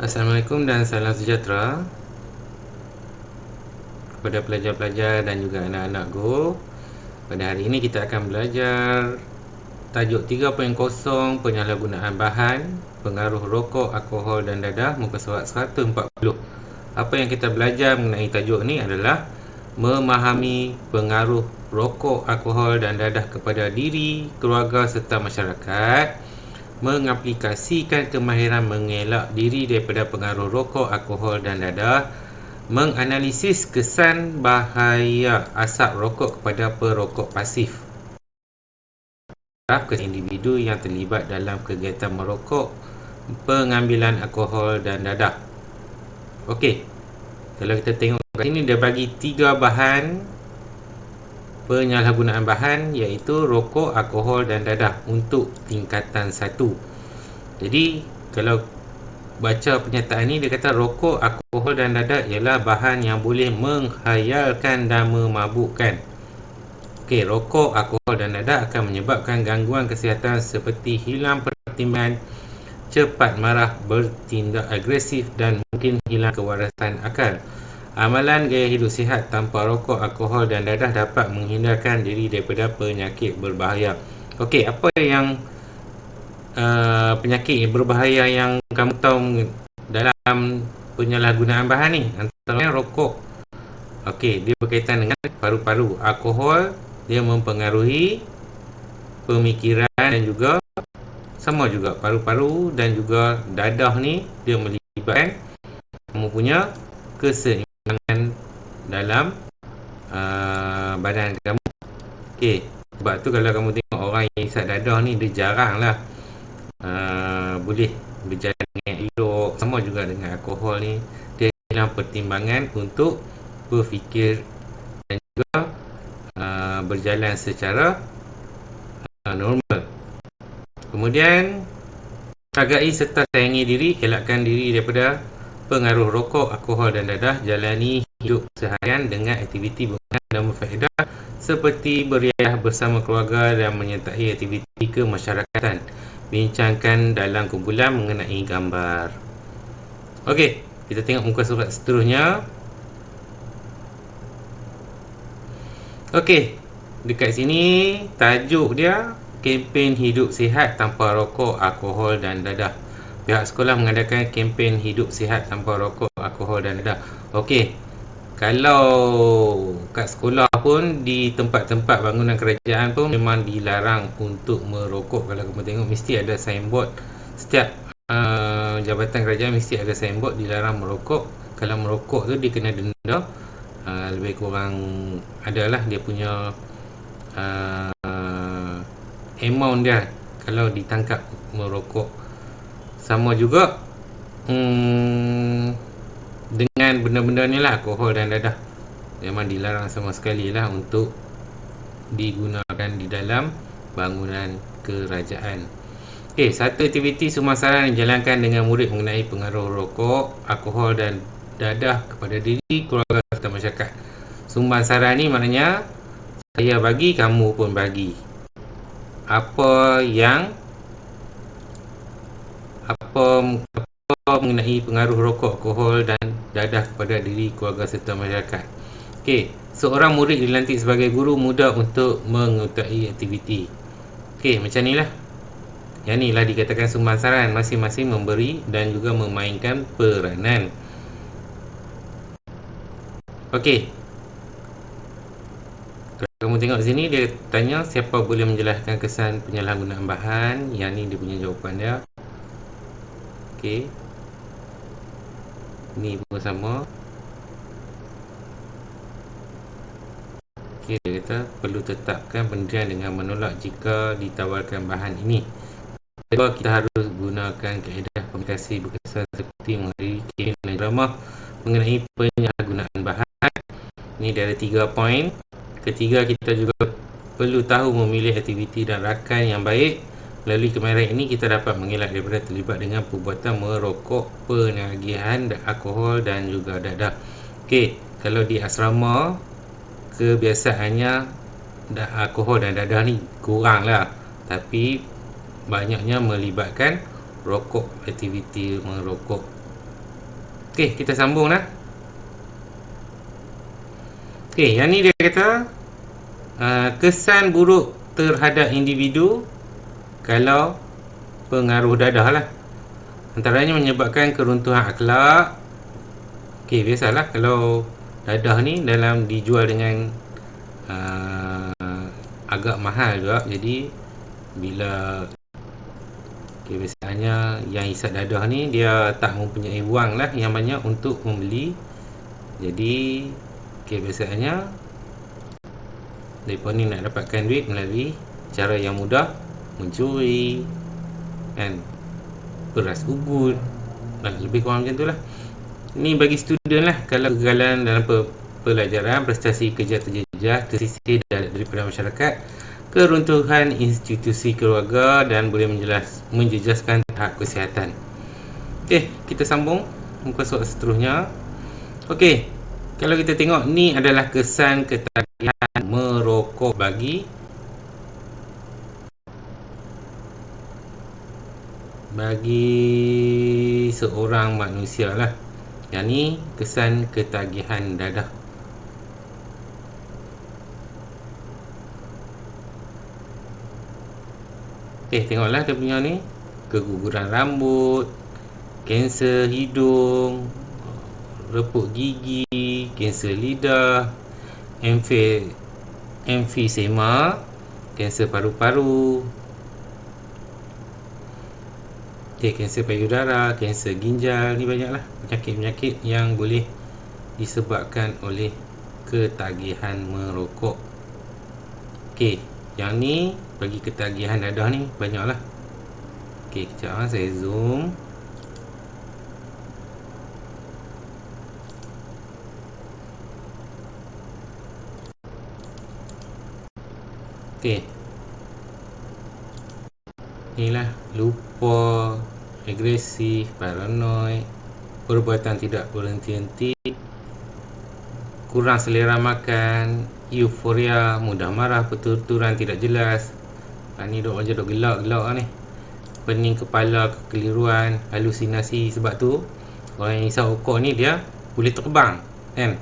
Assalamualaikum dan salam sejahtera kepada pelajar-pelajar dan juga anak-anak Go. Pada hari ini kita akan belajar tajuk 3.0 penyalahgunaan bahan, pengaruh rokok, alkohol dan dadah, muka surat 140. Apa yang kita belajar mengenai tajuk ini adalah memahami pengaruh rokok, alkohol dan dadah kepada diri, keluarga serta masyarakat, mengaplikasikan kemahiran mengelak diri daripada pengaruh rokok, alkohol dan dadah, menganalisis kesan bahaya asap rokok kepada perokok pasif, ke individu yang terlibat dalam kegiatan merokok, pengambilan alkohol dan dadah. Okey, kalau kita tengok kat sini dia bagi 3 bahan penyalahgunaan bahan, iaitu rokok, alkohol dan dadah untuk tingkatan 1. Jadi kalau baca pernyataan ni, dia kata rokok, alkohol dan dadah ialah bahan yang boleh menghayalkan dan memabukkan. Okey, rokok, alkohol dan dadah akan menyebabkan gangguan kesihatan seperti hilang pertimbangan, cepat marah, bertindak agresif dan mungkin hilang kewarasan akal. Amalan gaya hidup sihat tanpa rokok, alkohol dan dadah dapat menghindarkan diri daripada penyakit berbahaya. Okey, apa yang penyakit berbahaya yang kamu tahu dalam penyalahgunaan bahan ni? Antaranya rokok. Okey, dia berkaitan dengan paru-paru. Alkohol, dia mempengaruhi pemikiran dan juga sama juga paru-paru, dan juga dadah ni dia melibatkan kamu punya keseimbangan dalam badan kamu. Okey, sebab tu kalau kamu tengok orang yang isap dadah ni, dia jarang lah boleh berjalan dengan elok. Sama juga dengan alkohol ni, dia hilang pertimbangan untuk berfikir dan juga berjalan secara normal. Kemudian, hargai serta sayangi diri, elakkan diri daripada pengaruh rokok, alkohol dan dadah. Jalani hidup seharian dengan aktiviti berguna dan berfaedah seperti beriah bersama keluarga dan menyertai aktiviti kemasyarakatan. Bincangkan dalam kumpulan mengenai gambar. Okey, kita tengok muka surat seterusnya. Okey, dekat sini tajuk dia kempen hidup sihat tanpa rokok, alkohol dan dadah. Pihak sekolah mengadakan kempen hidup sihat tanpa rokok, alkohol dan dadah. Okey, kalau kat sekolah pun, di tempat-tempat bangunan kerajaan pun memang dilarang untuk merokok. Kalau kamu tengok, mesti ada signboard. Setiap jabatan kerajaan mesti ada signboard dilarang merokok. Kalau merokok tu dia kena denda. Lebih kurang adalah dia punya amount dia kalau ditangkap merokok. Sama juga dengan benda-benda ni lah, alkohol dan dadah memang dilarang sama sekali lah untuk digunakan di dalam bangunan kerajaan. Okey, satu aktiviti sumangsaran yang dijalankan dengan murid mengenai pengaruh rokok, alkohol dan dadah kepada diri, keluarga serta masyarakat. Sumangsaran ni maknanya saya bagi, kamu pun bagi. Apa mengenai pengaruh rokok, alkohol dan dadah kepada diri, keluarga serta masyarakat. Okey, seorang murid dilantik sebagai guru muda untuk mengikuti aktiviti. Okey, macam ni lah. Yang ni lah dikatakan sumangsaran, masing-masing memberi dan juga memainkan peranan. Okey, kalau kamu tengok sini, dia tanya siapa boleh menjelaskan kesan penyalahgunaan bahan. Yang ni dia punya jawapan dia. Okey, ni pun sama. Okey, dia kata perlu tetapkan pendirian dengan menolak jika ditawarkan bahan ini. Kedua, kita harus gunakan kaedah komunikasi berkesan seperti menghadiri kempen dan ceramah mengenai penyalahgunaan bahan. Ini dia ada 3 poin. Ketiga, kita juga perlu tahu memilih aktiviti dan rakan yang baik. Melalui kemahiran ini, kita dapat mengelak daripada terlibat dengan perbuatan merokok, penagihan alkohol dan juga dadah. Okey, kalau di asrama, kebiasaannya alkohol dan dadah ni kurang lah, tapi banyaknya melibatkan rokok, aktiviti merokok. Okey, kita sambung lah. Okey, yang ni dia kata kesan buruk terhadap individu kalau pengaruh dadah lah. Antaranya menyebabkan keruntuhan akhlak. Okey, biasalah kalau dadah ni dalam dijual dengan agak mahal juga. Jadi bila biasanya yang hisap dadah ni dia tak mempunyai wang lah yang banyak untuk membeli. Jadi biasanya mereka ni nak dapatkan duit melalui cara yang mudah, mencuri kan, peras ugut, lebih kurang macam tu lah. Ni bagi student lah. Kalau kegagalan dalam pelajaran, prestasi kerja terjejah, tersisih daripada masyarakat, keruntuhan institusi keluarga dan boleh menjejaskan tahap kesihatan. Okey, kita sambung muka surat seterusnya. Okey, kalau kita tengok ni adalah kesan ketagihan merokok bagi seorang manusia lah. Yang ni kesan ketagihan dadah. Tengoklah dia punya ni. Keguguran rambut, kanser hidung, repuk gigi, kanser lidah, emfisema, kanser paru-paru, kanser payudara, kanser ginjal. Ni banyaklah penyakit-penyakit yang boleh disebabkan oleh ketagihan merokok. Yang ni bagi ketagihan dadah ni banyaklah. Kejap saya zoom. Inilah lupa, agresif, paranoid, perbuatan tidak berhenti-henti, kurang selera makan, euforia, mudah marah, pertuturan tidak jelas. Ni dok gelak-gelak ni. Pening kepala, kekeliruan, halusinasi. Sebab tu orang yang hisap rokok ni dia boleh terbang kan.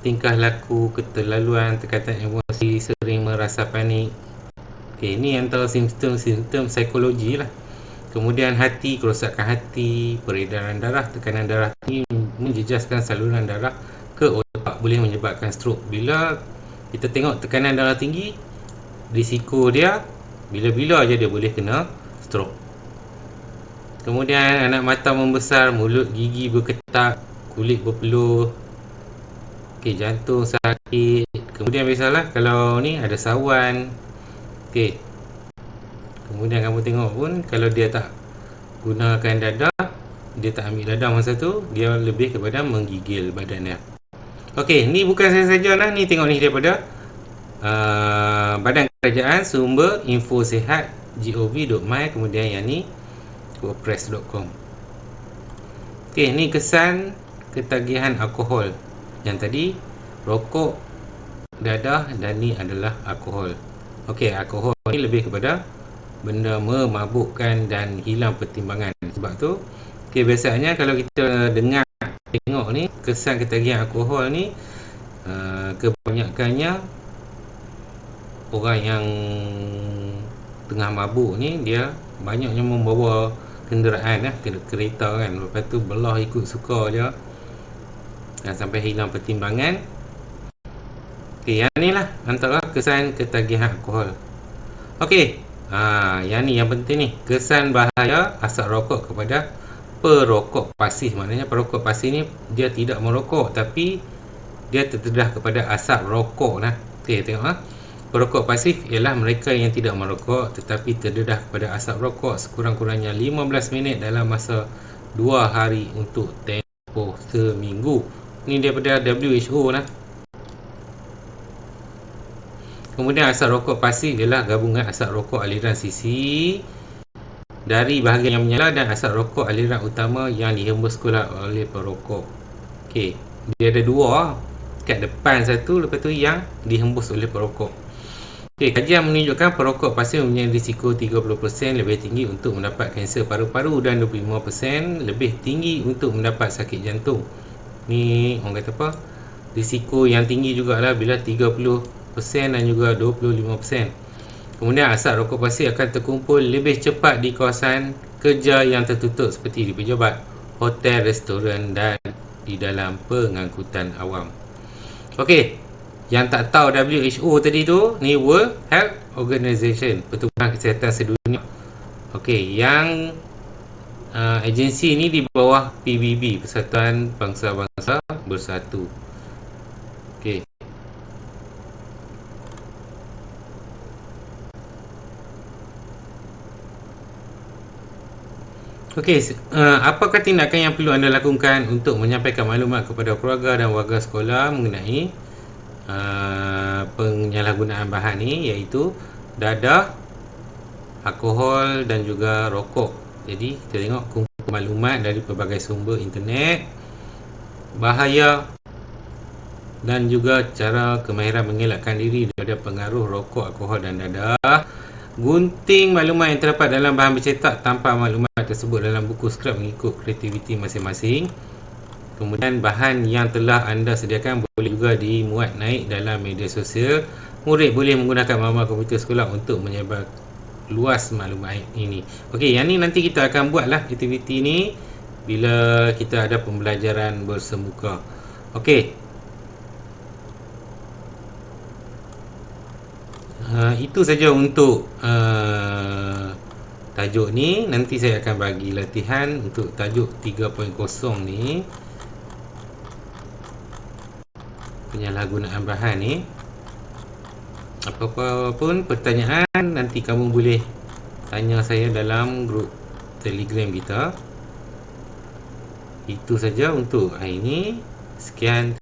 Tingkah laku, keterlaluan, tekanan emosi, sering merasa panik. Ni antara simptom-simptom psikologi lah. Kemudian hati, kerosakan hati, peredaran darah, tekanan darah tinggi, menjejaskan saluran darah ke otak, boleh menyebabkan stroke. Bila kita tengok tekanan darah tinggi, risiko dia bila-bila aja dia boleh kena stroke. Kemudian anak mata membesar, mulut gigi berketak, kulit berpeluh, jantung sakit. Kemudian biasalah kalau ni ada sawan. Kemudian kamu tengok pun kalau dia tak gunakan dadah, dia tak ambil dadah masa tu, dia lebih kepada menggigil badan dia. Ni bukan saya saja lah. Ni tengok ni daripada Badan Kerajaan, sumber info sihat gov.my. Kemudian yang ni wordpress.com. Ni kesan ketagihan alkohol. Yang tadi rokok, dadah, dan ni adalah alkohol. Alkohol ni lebih kepada benda memabukkan dan hilang pertimbangan. Sebab tu biasanya kalau kita tengok ni kesan ketagihan alkohol ni, kebanyakannya orang yang tengah mabuk ni dia banyaknya membawa kenderaan lah, kereta kan. Lepas tu belah ikut suka je dan sampai hilang pertimbangan. Yang ni lah antara kesan ketagihan alkohol. Yang ni yang penting ni, kesan bahaya asap rokok kepada perokok pasif. Maknanya perokok pasif ni dia tidak merokok tapi dia terdedah kepada asap rokok lah. Tengok perokok pasif ialah mereka yang tidak merokok tetapi terdedah kepada asap rokok sekurang-kurangnya 15 minit dalam masa 2 hari untuk tempoh seminggu. Ni daripada WHO lah. Kemudian asap rokok pasif ialah gabungan asap rokok aliran sisi dari bahagian yang menyala dan asap rokok aliran utama yang dihembus keluar oleh perokok. Dia ada dua, kat depan satu, lepas tu yang dihembus oleh perokok. Okey, kajian menunjukkan perokok pasif mempunyai risiko 30% lebih tinggi untuk mendapat kanser paru-paru dan 25% lebih tinggi untuk mendapat sakit jantung. Ni orang kata apa? Risiko yang tinggi jugalah bila 30% dan juga 25%. Kemudian asap rokok pasif akan terkumpul lebih cepat di kawasan kerja yang tertutup seperti di pejabat, hotel, restoran dan di dalam pengangkutan awam. Okey, yang tak tahu WHO tadi tu, ni World Health Organization, Pertubuhan Kesihatan Sedunia. Okey, yang agensi ni di bawah PBB, Persatuan Bangsa-Bangsa Bersatu. Okey. Okey, apakah tindakan yang perlu anda lakukan untuk menyampaikan maklumat kepada keluarga dan warga sekolah mengenai penyalahgunaan bahan ni, iaitu dadah, alkohol dan juga rokok. Jadi kita tengok kumpul maklumat dari pelbagai sumber internet, bahaya dan juga cara kemahiran mengelakkan diri daripada pengaruh rokok, alkohol dan dadah. Gunting maklumat yang terdapat dalam bahan bercetak tanpa maklumat tersebut dalam buku skrap mengikut kreativiti masing-masing. Kemudian bahan yang telah anda sediakan boleh juga dimuat naik dalam media sosial. Murid boleh menggunakan maklumat komputer sekolah untuk menyebar luas maklumat ini. Okey, yang ni nanti kita akan buatlah aktiviti ni bila kita ada pembelajaran bersemuka. Okey. Itu saja untuk tajuk ni. Nanti saya akan bagi latihan untuk tajuk 3.0 ni, penyalahgunaan bahan ni. Apa-apa pun pertanyaan, nanti kamu boleh tanya saya dalam grup Telegram kita. Itu saja untuk hari ini. Sekian.